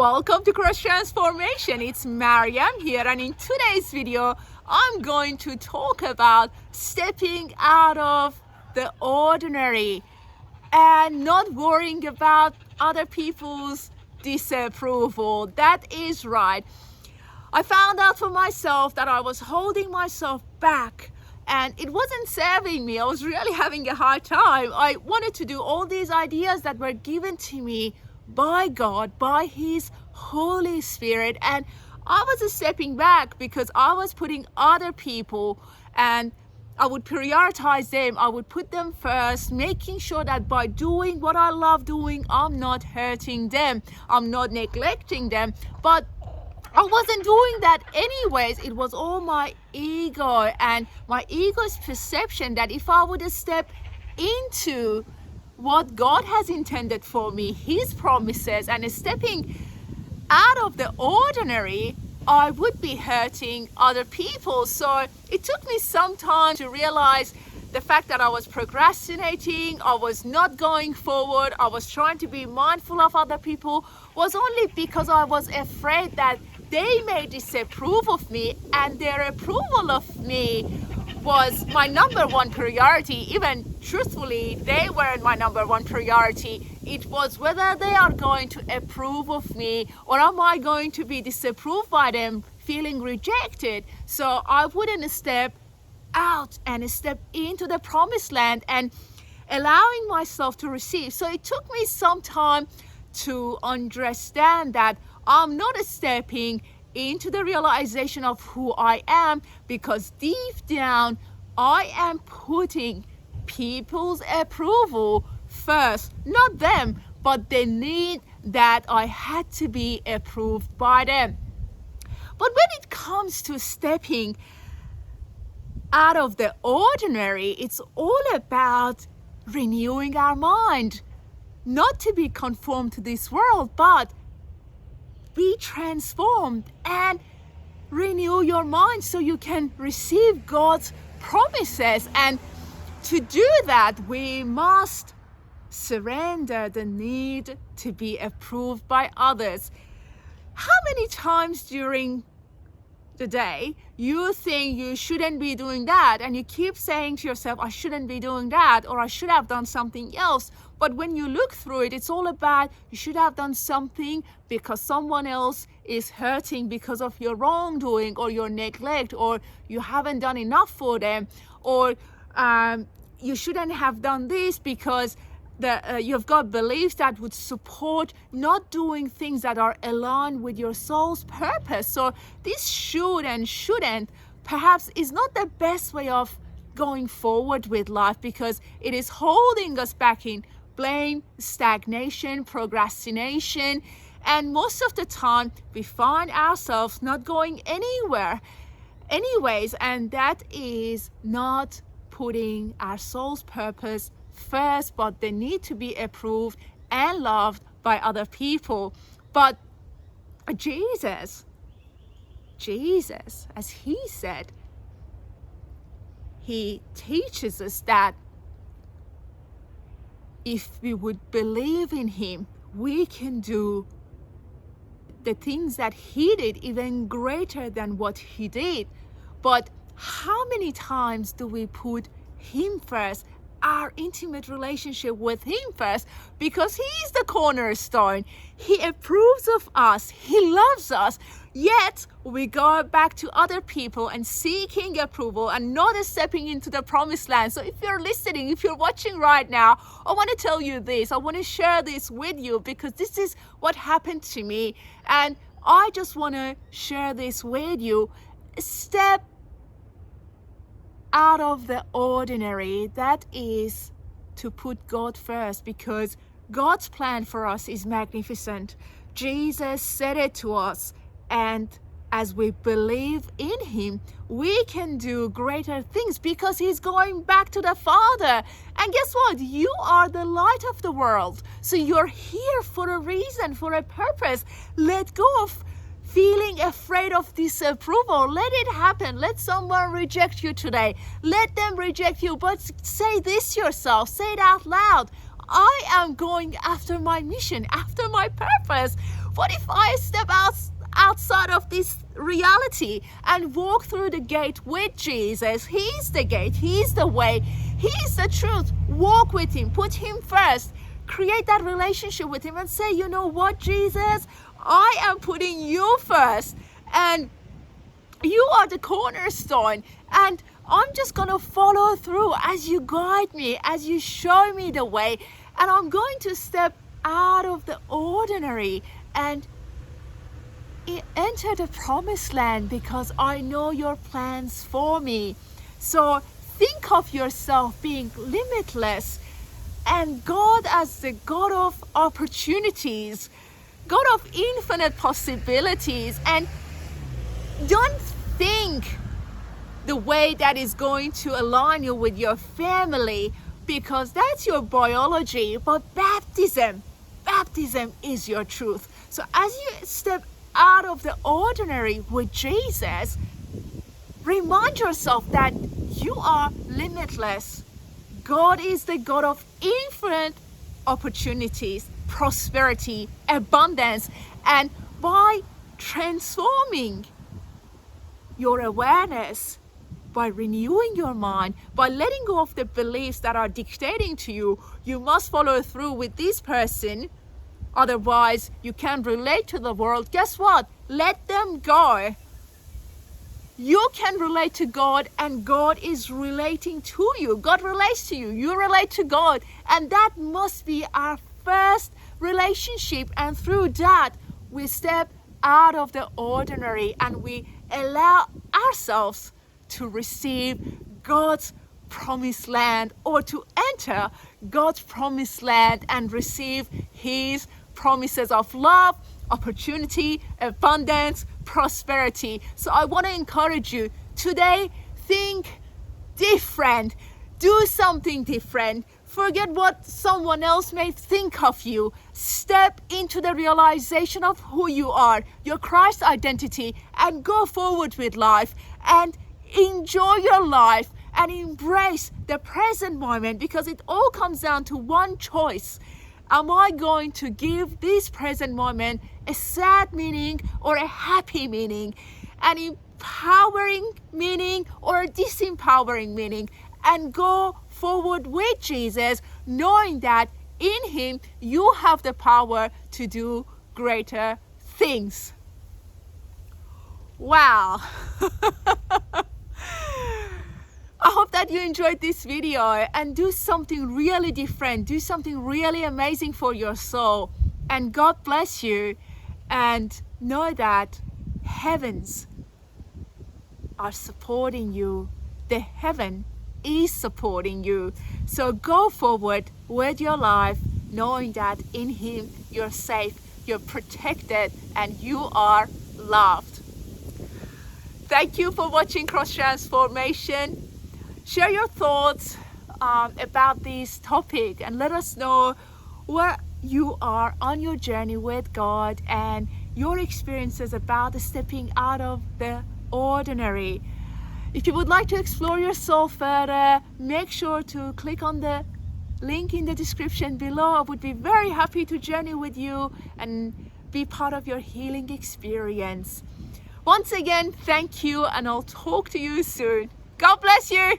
Welcome to Cross Transformation. It's Mariam here, and in today's video I'm going to talk about stepping out of the ordinary and not worrying about other people's disapproval. That is right. I found out for myself that I was holding myself back and it wasn't serving me. I was really having a hard time. I wanted to do all these ideas that were given to me by God, by His Holy Spirit, and I was stepping back because I was putting other people, and I would prioritize them. I would put them first, making sure that by doing what I love doing, I'm not hurting them, I'm not neglecting them. But I wasn't doing that anyways. It was all my ego and my ego's perception that if I would step into what God has intended for me, His promises, and stepping out of the ordinary, I would be hurting other people. So it took me some time to realize the fact that I was procrastinating, I was not going forward, I was trying to be mindful of other people, was only because I was afraid that they may disapprove of me, and their approval of me was my number one priority. Even truthfully, they weren't my number one priority. It was whether they are going to approve of me or am I going to be disapproved by them, feeling rejected. So I wouldn't step out and step into the promised land and allowing myself to receive. So it took me some time to understand that I'm not stepping into the realization of who I am, because deep down I am putting people's approval first, not them, but the need that I had to be approved by them. But when it comes to stepping out of the ordinary, it's all about renewing our mind, not to be conformed to this world, but be transformed and renew your mind so you can receive God's promises. And to do that, we must surrender the need to be approved by others. How many times during the day you think you shouldn't be doing that, and you keep saying to yourself, I shouldn't be doing that, or I should have done something else? But when you look through it, it's all about you should have done something because someone else is hurting because of your wrongdoing or your neglect, or you haven't done enough for them, or you shouldn't have done this because you've got beliefs that would support not doing things that are aligned with your soul's purpose. So this should and shouldn't perhaps is not the best way of going forward with life, because it is holding us back in blame, stagnation, procrastination, and most of the time we find ourselves not going anywhere anyways, and that is not putting our soul's purpose first, but they need to be approved and loved by other people. But Jesus, as He said, He teaches us that if we would believe in Him, we can do the things that He did, even greater than what He did. But how many times do we put Him first, our intimate relationship with Him first? Because He is the cornerstone. He approves of us. He loves us. Yet we go back to other people and seeking approval and not stepping into the promised land. So if you're listening, if you're watching right now, I want to tell you this. I want to share this with you because this is what happened to me. And I just want to share this with you. Step out of the ordinary. That is to put God first, because God's plan for us is magnificent. Jesus said it to us, and as we believe in Him, we can do greater things because He's going back to the Father. And guess what? You are the light of the world. So you're here for a reason, for a purpose. Let go of feeling afraid of disapproval. Let it happen. Let someone reject you today. Let them reject you. But say this yourself. Say it out loud. I am going after my mission, after my purpose. What if I step outside of this reality and walk through the gate with Jesus? He's the gate, He's the way, He's the truth. Walk with Him, put Him first, create that relationship with Him and say, you know what, Jesus, I am putting you first, and you are the cornerstone, and I'm just going to follow through as you guide me, as you show me the way, and I'm going to step out of the ordinary and enter the promised land because I know your plans for me. So think of yourself being limitless and God as the God of opportunities, God of infinite possibilities, and don't think the way that is going to align you with your family because that's your biology, but baptism is your truth. So as you step out of the ordinary with Jesus, remind yourself that you are limitless. God is the God of infinite opportunities, prosperity, abundance, and by transforming your awareness, by renewing your mind, by letting go of the beliefs that are dictating to you, you must follow through with this person, otherwise you can't relate to the world. Guess what? Let them go. You can relate to God, and God is relating to you. God relates to you, you relate to God, and that must be our first relationship. And through that we step out of the ordinary and we allow ourselves to receive God's promised land, or to enter God's promised land and receive His promises of love, opportunity, abundance, prosperity. So I want to encourage you today, think different, do something different. Forget what someone else may think of you. Step into the realization of who you are, your Christ identity, and go forward with life and enjoy your life and embrace the present moment, because it all comes down to one choice. Am I going to give this present moment a sad meaning or a happy meaning, an empowering meaning or a disempowering meaning, and go forward with Jesus, knowing that in Him you have the power to do greater things. Wow. I hope that you enjoyed this video, and do something really different, do something really amazing for your soul, and God bless you, and know that heavens are supporting you. The heaven is supporting you. So go forward with your life, knowing that in Him you're safe, you're protected, and you are loved. Thank you for watching Cross Transformation. Share your thoughts about this topic and let us know where you are on your journey with God and your experiences about stepping out of the ordinary. If you would like to explore your soul further, make sure to click on the link in the description below. I would be very happy to journey with you and be part of your healing experience. Once again, thank you, and I'll talk to you soon. God bless you.